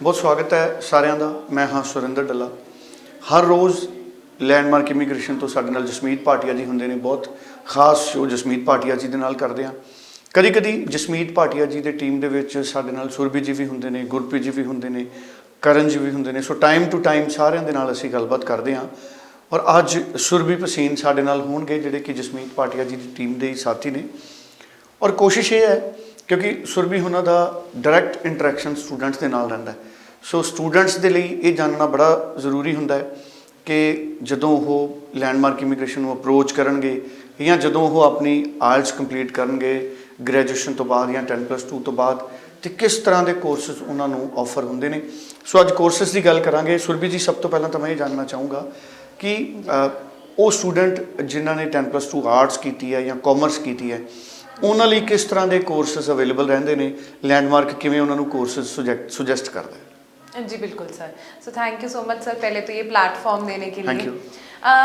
बहुत स्वागत है सारिਆਂ ਦਾ। मैं हाँ सुरिंदर ढिल्ला। हर रोज़ लैंडमार्क इमीग्रेशन तो साडे नाल जसमीत भाटिया जी होंदे ने। बहुत खास शो जसमीत भाटिया जी दे नाल करदे हां। कदी कदी जसमीत भाटिया जी दे टीम दे विच साडे नाल सुरभि जी भी होंदे ने, गुरप्रीत जी भी होंदे ने, करण जी भी होंदे ने। सो टाइम टू टाइम सारिਆਂ दे नाल असीं गलबात करदे हां। और अज सुरभि भसीन साडे नाल होणगे जिहड़े कि जसमीत भाटिया जी दी टीम दे साथी ने। और कोशिश ये है क्योंकि सुरभि होना दा डायरैक्ट इंटरैक्शन स्टूडेंट्स दे नाल रहिंदा है। सो स्टूडेंट्स के लिए ये जानना बड़ा जरूरी होंदा है कि जदों वो लैंडमार्क इमीग्रेशन को अप्रोच करनगे या जदों वो अपनी आइल्स कंप्लीट करनगे ग्रैजुएशन तो बाद या 10+2 तो बाद, तो किस तरह के कोर्सिस उन्होंने ऑफर होंदे ने। सो अज कोर्सिस की गल करांगे। सुरभि जी, सब तो पहला तो मैं ये जानना चाहूँगा कि वो स्टूडेंट जिन्हों ने 10+2 आर्ट्स की है या कॉमर्स की है, उन्होंने किस तरह के कोर्सिस अवेलेबल रहंदे ने, लैंडमार्क किवें उन्होंने कोर्सिस सुजैसट करदा है। जी बिल्कुल sir. So thank you so much sir, पहले तो ये प्लेटफॉर्म देने के लिए।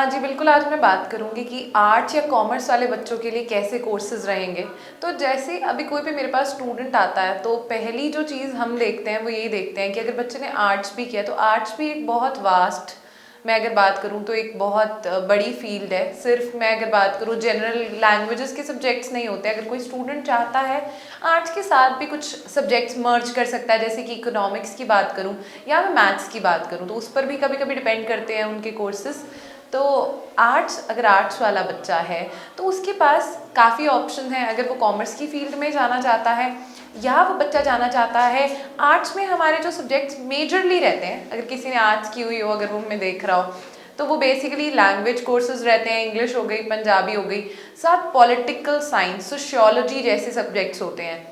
जी बिल्कुल, आज मैं बात करूंगी कि आर्ट्स या कॉमर्स वाले बच्चों के लिए कैसे कोर्सेज रहेंगे। तो जैसे अभी कोई भी मेरे पास स्टूडेंट आता है तो पहली जो चीज़ हम देखते हैं वो यही देखते हैं कि अगर बच्चे ने आर्ट्स भी किया तो आर्ट्स भी एक बहुत वास्ट, मैं अगर बात करूं तो एक बहुत बड़ी फील्ड है। सिर्फ मैं अगर बात करूं जनरल लैंग्वेजेस के सब्जेक्ट्स नहीं होते। अगर कोई स्टूडेंट चाहता है आर्ट्स के साथ भी कुछ सब्जेक्ट्स मर्ज कर सकता है, जैसे कि इकोनॉमिक्स की बात करूं या मैं मैथ्स की बात करूं, तो उस पर भी कभी कभी डिपेंड करते हैं उनके कोर्सेज। तो आर्ट्स, अगर आर्ट्स वाला बच्चा है तो उसके पास काफ़ी ऑप्शन है। अगर वो कॉमर्स की फील्ड में जाना चाहता है या वो बच्चा जाना चाहता है आर्ट्स में, हमारे जो सब्जेक्ट्स मेजरली रहते हैं, अगर किसी ने आर्ट्स की हुई हो, अगर वो मैं देख रहा हो, तो वो बेसिकली लैंग्वेज कोर्सेज रहते हैं। इंग्लिश हो गई, पंजाबी हो गई, साथ पॉलिटिकल साइंस, सोशियोलॉजी जैसे सब्जेक्ट्स होते हैं।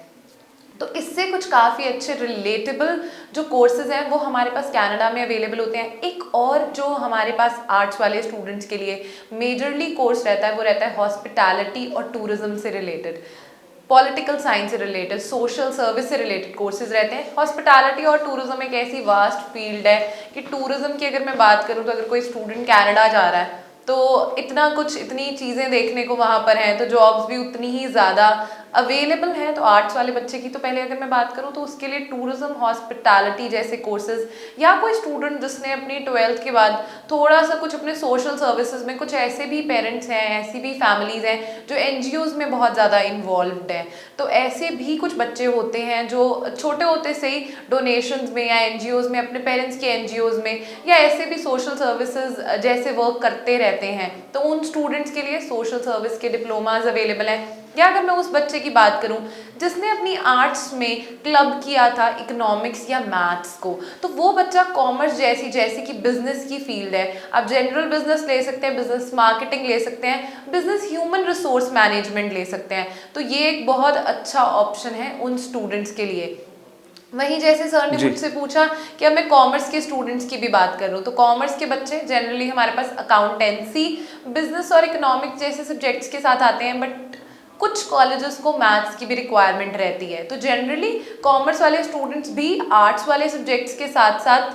तो इससे कुछ काफ़ी अच्छे रिलेटेबल जो कोर्सेज हैं वो हमारे पास कनाडा में अवेलेबल होते हैं। एक और जो हमारे पास आर्ट्स वाले स्टूडेंट्स के लिए मेजरली कोर्स रहता है वो रहता है हॉस्पिटैलिटी और टूरिज्म से रिलेटेड, पॉलिटिकल साइंस से रिलेटेड, सोशल सर्विस से रिलेटेड कोर्सेज रहते हैं। हॉस्पिटैलिटी और टूरिज्म एक ऐसी वास्ट फील्ड है कि टूरिज्म की अगर मैं बात करूं तो अगर कोई स्टूडेंट कनाडा जा रहा है तो इतना कुछ, इतनी चीज़ें देखने को वहाँ पर हैं, तो जॉब्स भी उतनी ही ज़्यादा अवेलेबल हैं। तो आर्ट्स वाले बच्चे की तो पहले अगर मैं बात करूँ तो उसके लिए टूरिज्म, हॉस्पिटैलिटी जैसे कोर्सेज, या कोई स्टूडेंट जिसने अपनी 12th के बाद थोड़ा सा कुछ अपने सोशल सर्विसेज में, कुछ ऐसे भी पेरेंट्स हैं, ऐसी भी फैमिलीज़ हैं जो NGOs में बहुत ज़्यादा इन्वॉल्व्ड हैं, तो ऐसे भी कुछ बच्चे होते हैं जो छोटे होते से ही डोनेशंस में या NGOs में, अपने पेरेंट्स के NGOs में या ऐसे भी सोशल सर्विसेज जैसे वर्क करते रहते हैं। तो उन स्टूडेंट्स के लिए सोशल सर्विस के डिप्लोमाज अवेलेबल हैं। या अगर मैं उस बच्चे की बात करूं जिसने अपनी आर्ट्स में क्लब किया था इकोनॉमिक्स या मैथ्स को, तो वो बच्चा कॉमर्स जैसे कि बिजनेस की फील्ड है, आप जनरल बिजनेस ले सकते हैं, बिजनेस मार्केटिंग ले सकते हैं, बिजनेस ह्यूमन रिसोर्स मैनेजमेंट ले सकते हैं। तो ये एक बहुत अच्छा ऑप्शन है उन स्टूडेंट्स के लिए। वहीं जैसे सर ने मुझसे पूछा कि अब मैं कॉमर्स के स्टूडेंट्स की भी बात कर रहा हूँ, तो कॉमर्स के बच्चे जनरली हमारे पास अकाउंटेंसी, बिजनेस और इकोनॉमिक्स जैसे सब्जेक्ट्स के साथ आते हैं, बट कुछ कॉलेजेस को मैथ्स की भी रिक्वायरमेंट रहती है। तो जनरली कॉमर्स वाले स्टूडेंट्स भी आर्ट्स वाले सब्जेक्ट्स के साथ साथ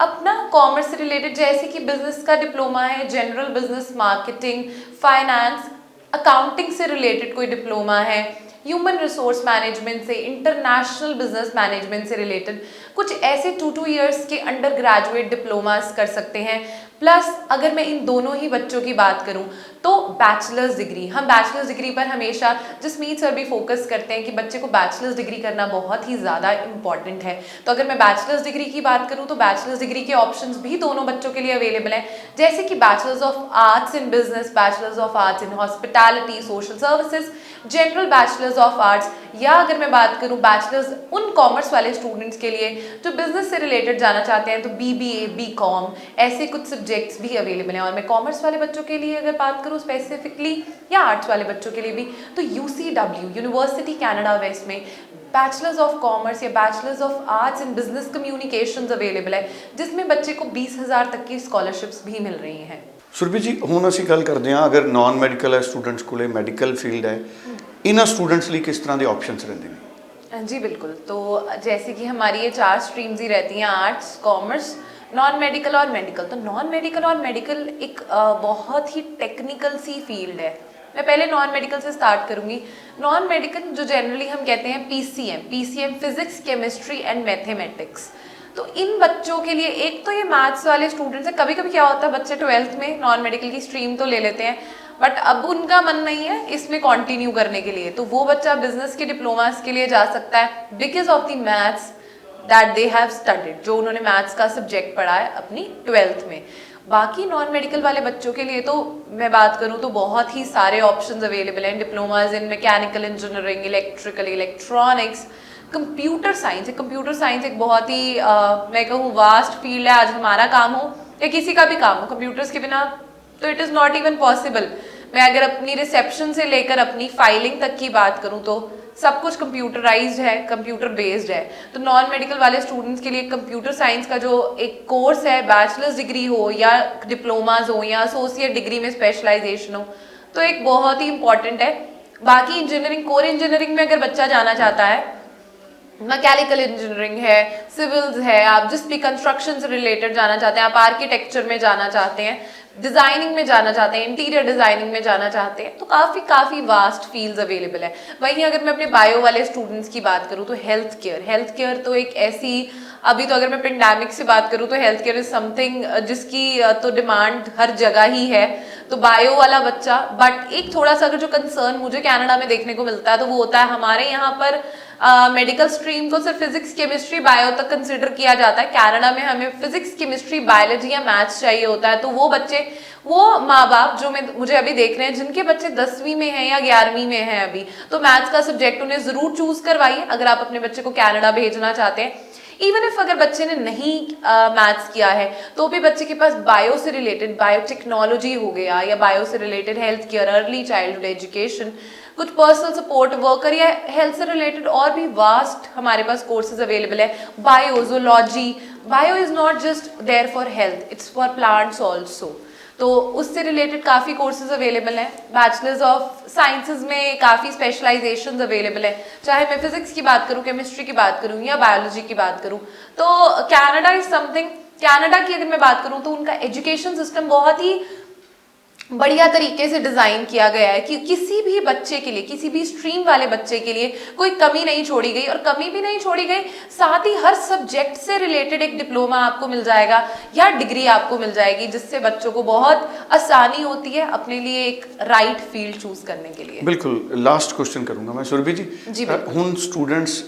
अपना कॉमर्स से रिलेटेड, जैसे कि बिजनेस का डिप्लोमा है, general business, marketing, finance, accounting से रिलेटेड कोई डिप्लोमा है, ह्यूमन रिसोर्स मैनेजमेंट से, इंटरनेशनल बिजनेस मैनेजमेंट से रिलेटेड कुछ ऐसे 2 ईयर्स के अंडर ग्रेजुएट डिप्लोमास कर सकते हैं। प्लस अगर मैं इन दोनों ही बच्चों की बात करूं तो बैचलर्स डिग्री, हम बैचलर्स डिग्री पर हमेशा जसमीत सर भी फोकस करते हैं कि बच्चे को बैचलर्स डिग्री करना बहुत ही ज़्यादा इंपॉर्टेंट है। तो अगर मैं बैचलर्स डिग्री की बात करूं तो बैचलर्स डिग्री के ऑप्शंस भी दोनों बच्चों के लिए अवेलेबल हैं, जैसे कि bachelors of arts in business, bachelors of arts in hospitality, social services, general bachelors of arts, या अगर मैं बात करूं बैचलर्स उन कॉमर्स वाले स्टूडेंट्स के लिए जो बिजनेस से रिलेटेड जाना चाहते हैं तो BBA, BCom, ऐसे कुछ सब्जेक्ट्स भी अवेलेबल हैं। और मैं कॉमर्स वाले बच्चों के लिए अगर बात करूं स्पेसिफिकली, या आर्ट्स वाले बच्चों के लिए भी, तो UCW, यूनिवर्सिटी कनाडा वेस्ट में बैचलर्स ऑफ कॉमर्स या bachelors of arts in business communications available है, जिसमें बच्चे को 20,000 तक की स्कॉलरशिप्स भी मिल रही हैं। सुरभि जी, हुण असीं गल करदे हां अगर नॉन मैडिकल है स्टूडेंट्स कोले मैडिकल फील्ड है, इन्हां स्टूडेंट्स लिए किस तरह के ऑप्शंस रहते हैं? जी बिल्कुल, तो जैसे कि हमारी ये 4 स्ट्रीम्स ही रहती हैं, आर्ट्स, कॉमर्स, नॉन मेडिकल और मेडिकल। तो नॉन मेडिकल और मेडिकल एक बहुत ही टेक्निकल सी फील्ड है। मैं पहले नॉन मेडिकल से स्टार्ट करूंगी। नॉन मेडिकल जो जनरली हम कहते हैं PCM physics, chemistry and mathematics. तो इन बच्चों के लिए एक तो ये मैथ्स वाले स्टूडेंट्स है, कभी कभी क्या होता है बच्चे 12th में नॉन मेडिकल की स्ट्रीम तो ले लेते हैं बट अब उनका मन नहीं है इसमें कंटिन्यू करने के लिए, तो वो बच्चा बिजनेस के डिप्लोमास के लिए जा सकता है because of the maths that they have studied, जो उन्होंने मैथ्स का सब्जेक्ट पढ़ा है अपनी 12th में। बाकी नॉन मेडिकल वाले बच्चों के लिए तो मैं बात करूं तो बहुत ही सारे ऑप्शंस अवेलेबल हैं, डिप्लोमाज इन mechanical engineering, electrical, electronics, computer science. Computer science एक बहुत ही मैं कहूँ वास्ट फील्ड है। आज हमारा काम हो या किसी का भी काम हो, कंप्यूटर्स के बिना तो it is not even possible. मैं अगर अपनी रिसेप्शन से लेकर अपनी फाइलिंग तक की बात करूं तो सब कुछ कंप्यूटराइज्ड है, कंप्यूटर बेस्ड है। तो नॉन मेडिकल वाले स्टूडेंट्स के लिए कंप्यूटर साइंस का जो एक कोर्स है, बैचलर्स डिग्री हो या डिप्लोमाज हो या एसोसिएट डिग्री में स्पेशलाइजेशन हो, तो एक बहुत ही इंपॉर्टेंट है। बाकी इंजीनियरिंग, कोर इंजीनियरिंग में अगर बच्चा जाना चाहता है, मैकेनिकल इंजीनियरिंग है, सिविल्स है, आप जिस भी कंस्ट्रक्शन से रिलेटेड जाना चाहते हैं, आप आर्किटेक्चर में जाना चाहते हैं, डिजाइनिंग में जाना चाहते हैं, इंटीरियर डिजाइनिंग में जाना चाहते हैं, तो काफी वास्ट फील्ड्स अवेलेबल है। वहीं अगर मैं अपने बायो वाले स्टूडेंट्स की बात करूं तो हेल्थ केयर तो एक ऐसी, अभी तो अगर मैं पेंडेमिक से बात करूं तो हेल्थ केयर इज समथिंग जिसकी तो डिमांड हर जगह ही है। तो बायो वाला बच्चा, बट एक थोड़ा सा अगर जो कंसर्न मुझे कनाडा में देखने को मिलता है तो वो होता है हमारे यहाँ पर मेडिकल स्ट्रीम को सिर्फ फिजिक्स, केमिस्ट्री, बायो तक कंसिडर किया जाता है। कनाडा में हमें फिजिक्स, केमिस्ट्री, बायोलॉजी या मैथ्स चाहिए होता है। तो वो बच्चे, वो माँ बाप जो मुझे अभी देख रहे हैं जिनके बच्चे 10वीं में हैं या 11वीं में हैं अभी, तो मैथ्स का सब्जेक्ट उन्हें जरूर चूज करवाइए अगर आप अपने बच्चे को कनाडा भेजना चाहते हैं। इवन इफ अगर बच्चे ने नहीं मैथ्स किया है तो भी बच्चे के पास बायो से रिलेटेड, बायोटेक्नोलॉजी हो गया या बायो से related health care, early childhood education, कुछ पर्सनल सपोर्ट वर्कर या हेल्थ से रिलेटेड और भी वास्ट हमारे पास कोर्सेज अवेलेबल है। बायोजोलॉजी, bio is not just there for health, it's for plants also, तो उससे रिलेटेड काफ़ी कोर्सेज अवेलेबल हैं। बैचलर्स ऑफ साइंसेज में काफ़ी स्पेशलाइजेशंस अवेलेबल है, चाहे मैं फिजिक्स की बात करूं, केमिस्ट्री की बात करूं या बायोलॉजी की बात करूं। तो कनाडा इज समथिंग, कनाडा की अगर मैं बात करूं तो उनका एजुकेशन सिस्टम बहुत ही बढ़िया तरीके से डिजाइन किया गया है कि किसी भी बच्चे के लिए, किसी भी स्ट्रीम वाले बच्चे के लिए कोई कमी नहीं छोड़ी गई, और कमी भी नहीं छोड़ी गई, साथ ही हर सब्जेक्ट से रिलेटेड एक डिप्लोमा आपको मिल जाएगा या डिग्री आपको मिल जाएगी, जिससे बच्चों को बहुत आसानी होती है अपने लिए एक राइट फील्ड चूज करने के लिए। बिल्कुल लास्ट क्वेश्चन करूंगा मैं सुरभि जी। ਹੁਣ स्टूडेंट्स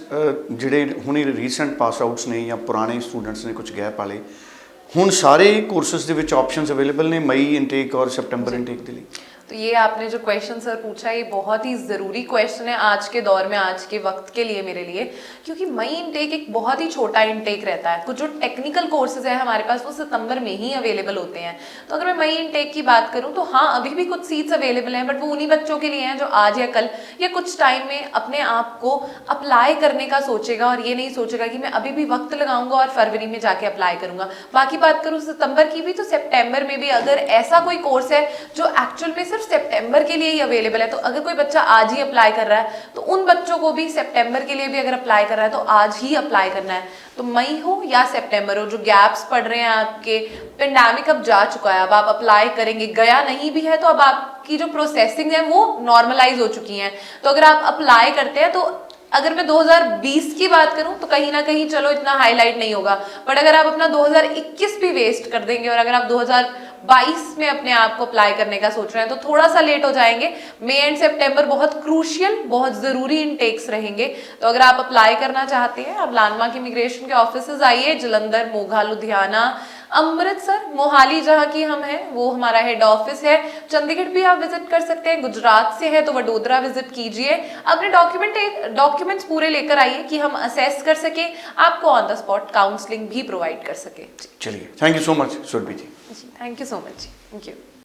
ਜਿਹੜੇ ਹੁਣੇ ਰੀਸੈਂਟ ਪਾਸ ਆਊਟਸ ਨੇ ਜਾਂ ਪੁਰਾਣੇ स्टूडेंट्स ਨੇ ਕੁਝ ਗੈਪ ਵਾਲੇ, ਹੁਣ ਸਾਰੇ ਕੋਰसेस ਦੇ ਵਿੱਚ ਆਪਸ਼ਨਸ ਅਵੇਲੇਬਲ ਨੇ ਮਈ ਇਨਟੇਕ ਔਰ सितंबर इनटेक के लिए? तो ये आपने जो क्वेश्चन सर पूछा, ये बहुत ही ज़रूरी क्वेश्चन है आज के दौर में, आज के वक्त के लिए मेरे लिए, क्योंकि मई इनटेक एक बहुत ही छोटा इनटेक रहता है। कुछ जो टेक्निकल कोर्सेज है हमारे पास वो सितंबर में ही अवेलेबल होते हैं। तो अगर मैं मई इनटेक की बात करूं तो हाँ, अभी भी कुछ सीट्स अवेलेबल हैं, बट वो उन्हीं बच्चों के लिए हैं जो आज या कल या कुछ टाइम में अपने आप को अप्लाई करने का सोचेगा और ये नहीं सोचेगा कि मैं अभी भी वक्त लगाऊंगा और फरवरी में जाके अप्लाई करूंगा। बाकी बात करूँ सितंबर की भी, तो सितंबर में भी अगर ऐसा कोई कोर्स है जो एक्चुअल में सिर्फ सितंबर के लिए ही अवेलेबल है, तो अगर कोई बच्चा आज ही अप्लाई कर रहा है तो उन बच्चों को भी सितंबर के लिए भी अगर अप्लाई कर रहा है तो आज ही अप्लाई करना है। तो मई हो या सितंबर हो, जो गैप्स पड़ रहे हैं आपके, पेंडेमिक अब जा चुका है, अब आप अप्लाई करेंगे, गया नहीं भी है तो अब आपकी जो प्रोसेसिंग है वो नॉर्मलाइज हो चुकी है। तो अगर आप अप्लाई करते हैं, तो अगर मैं 2020 की बात करूं तो कहीं ना कहीं चलो इतना हाईलाइट नहीं होगा, बट अगर आप अपना 2021 भी वेस्ट कर देंगे और अगर आप 2022 में अपने आप को अप्लाई करने का सोच रहे हैं तो थोड़ा सा लेट हो जाएंगे। मई एंड सितंबर बहुत क्रूशियल, बहुत ज़रूरी इनटेक्स रहेंगे। तो अगर आप अप्लाई करना चाहते हैं, आप लैंडमार्क इमिग्रेशन के ऑफिसेज आइए, जलंधर, मोगा, लुधियाना, अमृतसर, मोहाली जहाँ की हम हैं वो हमारा हेड ऑफिस है। चंडीगढ़ भी आप विजिट कर सकते हैं, गुजरात से है तो वडोदरा विजिट कीजिए। अपने डॉक्यूमेंट्स पूरे लेकर आइए कि हम असेस कर सके, आपको ऑन द स्पॉट काउंसलिंग भी प्रोवाइड कर सके। चलिए, thank you so much Surabhi ji. Thank you so much ji, thank you.